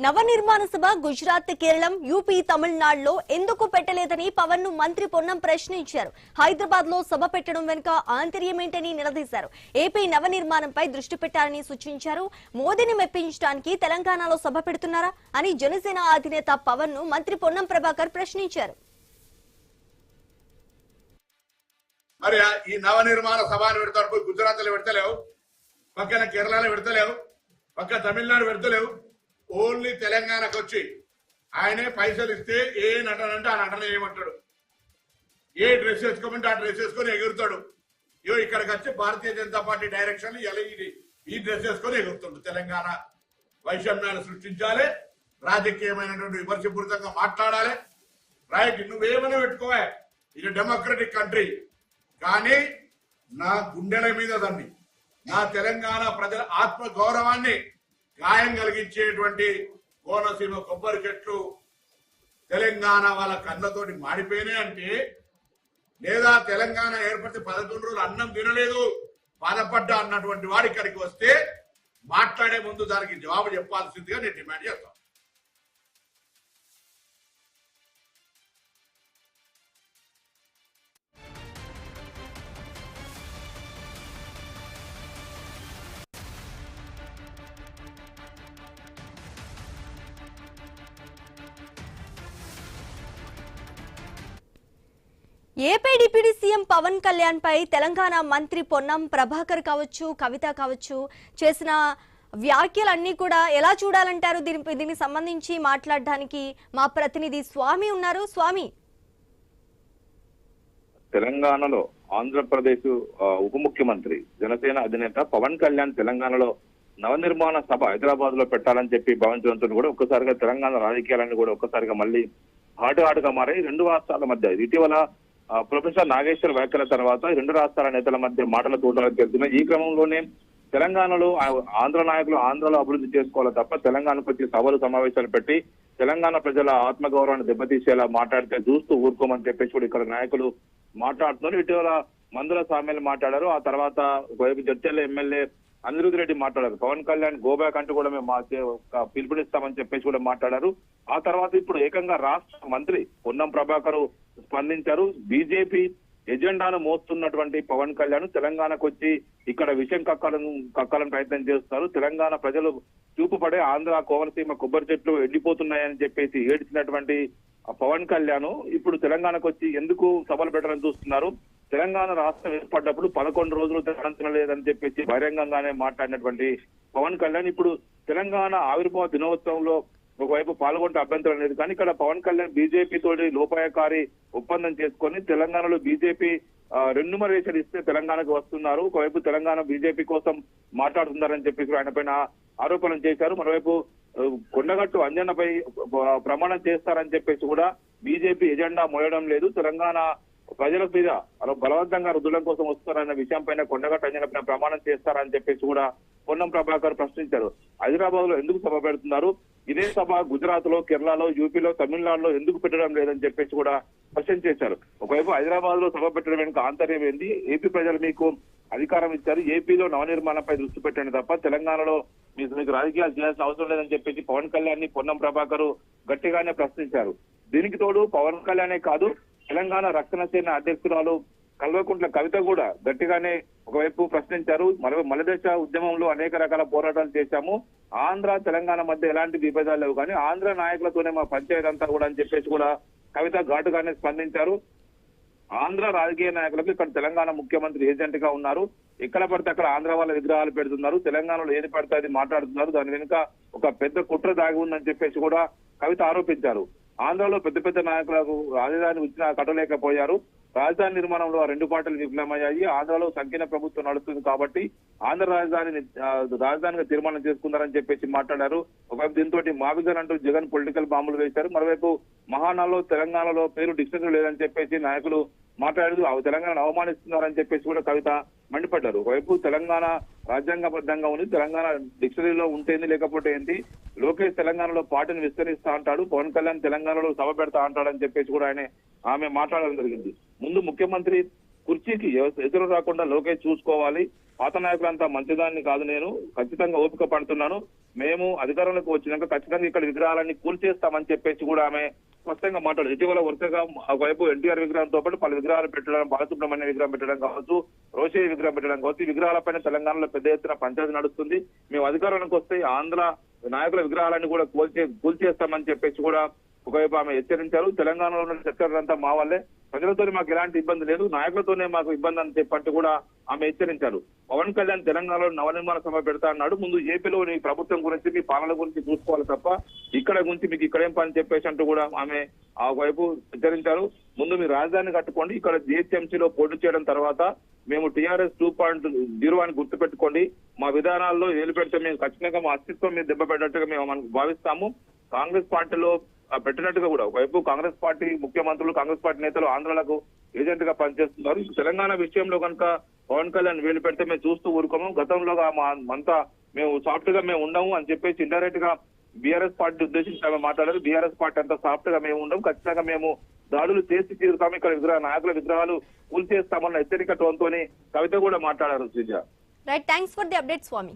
నవనిర్మాణ సభ Gujarat, Keralam, UP, తమిళనాడులో ఎందుకు పెట్టలేదని పవన్ ను మంత్రి పొన్నం ప్రశ్నించారు. హైదరాబాద్ లో సభ పెట్టడం వెనుక ఆంతర్యమేంటని నిలదీశారు. ఏపీ నవనిర్మాణంపై దృష్టి పెట్టాలని సూచించారు. మోదీని మెప్పించడానికి తెలంగాణలో సభ పెడుతున్నారా అని జనసేన అధినేత పవన్ ను మంత్రి పొన్నం ప్రభాకర్ ప్రశ్నించారు. మరి ఈ నవనిర్మాణ సభను పెడతారు, గుజరాత్ లో పెడతలేవు, పక్కన కేరళలో పెడతలేవు, పక్క తమిళనాడు పెడతలేవు. ఓన్లీ తెలంగాణకు వచ్చి ఆయనే పైసలు ఇస్తే ఏ నటనంటే ఆ నటన ఏమంటాడు, ఏ డ్రెస్ వేసుకోమంటే ఆ డ్రెస్ వేసుకొని ఎగురుతాడు. ఇక్కడికి వచ్చి భారతీయ జనతా పార్టీ డైరెక్షన్ ఈ డ్రెస్ వేసుకొని ఎగురుతాడు. తెలంగాణ వైషమ్యాన్ని సృష్టించాలి, రాజకీయమైనటువంటి విమర్శపూరితంగా మాట్లాడాలి. రైట్, నువ్వేమైనా పెట్టుకోవా, ఇది డెమోక్రటిక్ కంట్రీ. కానీ నా గుండెల మీద దాన్ని, నా తెలంగాణ ప్రజల ఆత్మ గౌరవాన్ని గాయం కలిగించేటువంటి కోనసీమ కొబ్బరి చెట్లు తెలంగాణ వాళ్ళ కళ్ళతోటి మాడిపోయినాయి అంటే, లేదా తెలంగాణ ఏర్పడితే 11 రోజులు అన్నం తినలేదు బాధపడ్డా అన్నటువంటి వాడు ఇక్కడికి వస్తే మాట్లాడే ముందు దానికి జవాబు చెప్పాల్సిందిగా నేను డిమాండ్ చేస్తాను. AP deputy CM Pawan Kalyan పై తెలంగాణ మంత్రి పొన్నం ప్రభాకర్ కావచ్చు, కవిత కావచ్చు చేసిన వ్యాఖ్యలన్నీ కూడా ఎలా చూడాలంటారు? దీనికి సంబంధించి మాట్లాడడానికి మా ప్రతినిధి స్వామి ఉన్నారు. స్వామి, తెలంగాణలో ఆంధ్రప్రదేశ్ ఉప ముఖ్యమంత్రి జనసేన అధినేత పవన్ కళ్యాణ్ తెలంగాణలో నవనిర్మాణ సభ హైదరాబాద్ లో పెట్టాలని చెప్పి భావించడంతో కూడా ఒక్కసారిగా తెలంగాణ రాజకీయాలన్నీ కూడా ఒక్కసారిగా మళ్ళీ హాటుగా మారాయి. రెండు రాష్ట్రాల మధ్య ఇటీవల ప్రొఫెసర్ నాగేశ్వర్ వ్యాఖ్యల తర్వాత రెండు రాష్ట్రాల నేతల మధ్య మాటల తోటలకు తెలుస్తున్నాయి. ఈ క్రమంలోనే తెలంగాణలో ఆంధ్ర నాయకులు ఆంధ్రలో అభివృద్ధి చేసుకోవాలి తప్ప తెలంగాణకు వచ్చి సభలు సమావేశాలు పెట్టి తెలంగాణ ప్రజల ఆత్మగౌరవాన్ని దెబ్బతీసేలా మాట్లాడితే చూస్తూ ఊరుకోమని చెప్పేసి కూడా ఇక్కడ నాయకులు మాట్లాడుతున్నారు. ఇటీవల మందుల సామ్యాలు మాట్లాడారు. ఆ తర్వాత వైపు జడ్చర్ల ఎమ్మెల్యే అనిరుద్ రెడ్డి మాట్లాడారు. పవన్ కళ్యాణ్ గోబ్యాక్ అంటూ కూడా మేము పిలుపునిస్తామని చెప్పేసి కూడా మాట్లాడారు. ఆ తర్వాత ఇప్పుడు ఏకంగా రాష్ట్ర మంత్రి పొన్నం ప్రభాకర్ స్పందించారు. బీజేపీ ఎజెండాను మోస్తున్నటువంటి పవన్ కళ్యాణ్ తెలంగాణకు వచ్చి ఇక్కడ విషయం కక్కాలని ప్రయత్నం చేస్తున్నారు. తెలంగాణ ప్రజలు చూపుపడే ఆంధ్ర కోనసీమ కొబ్బరి చెట్లు ఎండిపోతున్నాయని చెప్పేసి ఏడ్చినటువంటి పవన్ కళ్యాణ్ ఇప్పుడు తెలంగాణకు వచ్చి ఎందుకు సభలు పెట్టాలని చూస్తున్నారు. తెలంగాణ రాష్ట్రం ఏర్పడ్డప్పుడు 11 రోజులు తినలేదని చెప్పేసి బహిరంగంగానే మాట్లాడినటువంటి పవన్ కళ్యాణ్ ఇప్పుడు తెలంగాణ ఆవిర్భావ దినోత్సవంలో ఒకవైపు పాల్గొంటే అభ్యంతరం లేదు. కానీ ఇక్కడ పవన్ కళ్యాణ్ బీజేపీ తోటి లోపాయకారి ఒప్పందం చేసుకొని తెలంగాణలో బీజేపీ రెన్యుమరేషన్ ఇస్తే తెలంగాణకు వస్తున్నారు. ఒకవైపు తెలంగాణ బీజేపీ కోసం మాట్లాడుతున్నారని చెప్పేసి ఆయన పైన ఆరోపణలు చేశారు. మరోవైపు కొండగట్టు అంజన్నపై ప్రమాణం చేస్తారని చెప్పేసి కూడా బీజేపీ ఎజెండా మోయడం లేదు, తెలంగాణ ప్రజల మీద బలవంతంగా రుద్దులం కోసం వస్తారన్న విషయం పైన కొండగట్టు అంజన్న ప్రమాణం చేస్తారని చెప్పేసి కూడా పొన్నం ప్రభాకర్ ప్రశ్నించారు. హైదరాబాద్ లో ఎందుకు సభ పెడుతున్నారు, ఇదే సభ గుజరాత్ లో, కేరళలో, యూపీలో, తమిళనాడులో ఎందుకు పెట్టడం లేదని చెప్పేసి కూడా క్వశ్చన్ చేశారు. ఒకవైపు హైదరాబాద్ లో సభ పెట్టడం వెనుక ఆంతర్యం ఏంది? ఏపీ ప్రజలు మీకు అధికారం ఇచ్చారు, ఏపీలో నవనిర్మాణంపై దృష్టి పెట్టండి తప్ప తెలంగాణలో మీకు రాజకీయాలు చేయాల్సిన అవసరం లేదని చెప్పేసి పవన్ కళ్యాణ్ ని పొన్నం ప్రభాకర్ గట్టిగానే ప్రశ్నించారు. దీనికి తోడు పవన్ కళ్యాణే కాదు, తెలంగాణ రక్షణ సేన అధ్యక్షురాలు కల్వకుంట్ల కవిత కూడా గట్టిగానే ఒకవైపు ప్రశ్నించారు. మలదశ ఉద్యమంలో అనేక రకాల పోరాటాలు చేశాము, ఆంధ్ర తెలంగాణ మధ్య ఎలాంటి విభేదాలు లేవు, కానీ ఆంధ్ర నాయకులతోనే మా పంచాయతీ అంతా కూడా అని చెప్పేసి కూడా కవిత ఘాటుగానే స్పందించారు. ఆంధ్ర రాజకీయ నాయకులకు ఇక్కడ తెలంగాణ ముఖ్యమంత్రి ఏజెంట్ గా ఉన్నారు, ఎక్కడ పడితే అక్కడ ఆంధ్ర వాళ్ళ విగ్రహాలు పెడుతున్నారు, తెలంగాణలో ఏది పడితే అది మాట్లాడుతున్నారు, దాని వెనుక ఒక పెద్ద కుట్ర దాగి ఉందని చెప్పేసి కూడా కవిత ఆరోపించారు. ఆంధ్రలో పెద్ద పెద్ద నాయకులకు రాజధాని ఇచ్చినా కట్టలేకపోయారు, రాజధాని నిర్మాణంలో 2 పార్టీలు విఫలమయ్యాయి, ఆంధ్రలో సంకీర్ణ ప్రభుత్వం నడుస్తుంది కాబట్టి ఆంధ్ర రాజధానిగా తీర్మానం చేసుకున్నారని చెప్పేసి మాట్లాడారు. ఒకవైపు దీంతో మావిజన్ అంటూ జగన్ పొలిటికల్ బాంబులు వేశారు. మరోవైపు మహానాడులో తెలంగాణలో పేరు డిక్షనరీ లేదని చెప్పేసి నాయకులు మాట్లాడుతూ తెలంగాణను అవమానిస్తున్నారని చెప్పేసి కూడా కవిత మండిపడ్డారు. ఒకవైపు తెలంగాణ రాజ్యాంగబద్ధంగా ఉంది, తెలంగాణ డిక్షనరీలో ఉంటేంది లేకపోతే ఏంటి, లోకేష్ తెలంగాణలో పార్టీని విస్తరిస్తా అంటాడు, పవన్ కళ్యాణ్ తెలంగాణలో సభ పెడతా అంటాడని చెప్పేసి కూడా ఆమె మాట్లాడడం జరిగింది. ముందు ముఖ్యమంత్రి కుర్చీకి ఎదురు రాకుండా లోకేష్ చూసుకోవాలి, పాత నాయకులంతా మంచిదాన్ని కాదు, నేను ఖచ్చితంగా ఓపిక పడుతున్నాను, మేము అధికారంలోకి వచ్చినాక ఖచ్చితంగా ఇక్కడ విగ్రహాలన్నీ కూల్చేస్తామని చెప్పేసి కూడా ఆమె స్పష్టంగా మాట్లాడు. ఇటీవల వరుసగా ఒకవైపు ఎన్టీఆర్ విగ్రహంతో పాటు పలు విగ్రహాలు పెట్టడం, బాలసుబ్రహ్మణ్య విగ్రహం పెట్టడం కావచ్చు, రోషయ్య విగ్రహం పెట్టడం కావచ్చు, ఈ విగ్రహాలపైన తెలంగాణలో పెద్ద ఎత్తున పంచాయతీ నడుస్తుంది. మేము అధికారంలోకి వస్తే ఆంధ్ర నాయకుల విగ్రహాలన్నీ కూడా కూల్చేస్తామని చెప్పేసి కూడా ఒకవైపు ఆమె హెచ్చరించారు. తెలంగాణలో ఉన్న సెక్టర్లంతా మా వల్లే, ప్రజలతో మాకు ఎలాంటి ఇబ్బంది లేదు, నాయకులతోనే మాకు ఇబ్బంది అని చెప్పంటూ కూడా ఆమె హెచ్చరించారు. పవన్ కళ్యాణ్ తెలంగాణలో నవనిర్మాణ సభ పెడతా అన్నాడు. ముందు ఏపీలో నీ ప్రభుత్వం గురించి, మీ పాలన గురించి చూసుకోవాలి తప్ప ఇక్కడ గురించి మీకు ఇక్కడేం పని చెప్పేసి అంటూ కూడా ఆమె ఆ వైపు హెచ్చరించారు. ముందు మీ రాజధాని కట్టుకోండి, ఇక్కడ జిహెచ్ఎంసీలో పోటీ చేయడం తర్వాత మేము టీఆర్ఎస్ 2.0 అని గుర్తుపెట్టుకోండి, మా విధానాల్లో ఏలు పెడితే మేము ఖచ్చితంగా మా అస్తిత్వం మీద దెబ్బ పెట్టినట్టుగా మేము మనకు భావిస్తాము. కాంగ్రెస్ పార్టీలో పెట్టినట్టుగా కూడా ఒకవైపు కాంగ్రెస్ పార్టీ ముఖ్యమంత్రులు, కాంగ్రెస్ పార్టీ నేతలు ఆంధ్రాలకు ఏజెంట్ గా పనిచేస్తున్నారు. తెలంగాణ విషయంలో కనుక పవన్ కళ్యాణ్ వేలు పెడితే మేము చూస్తూ ఊరుకోము, గతంలో అంతా మేము సాఫ్ట్ గా మేము ఉండము అని చెప్పేసి ఇండైరెక్ట్ గా బీఆర్ఎస్ పార్టీ ఉద్దేశించి ఆమె మాట్లాడారు. బీఆర్ఎస్ పార్టీ అంతా సాఫ్ట్ గా మేము ఉండము, ఖచ్చితంగా మేము దాడులు చేసి తీరుతాము, ఇక్కడ నాయకుల విగ్రహాలు కూల్చేస్తామన్న హెచ్చరిక టోన్తోని కవిత కూడా మాట్లాడారు. Sreeja, right, thanks for the update Swamy.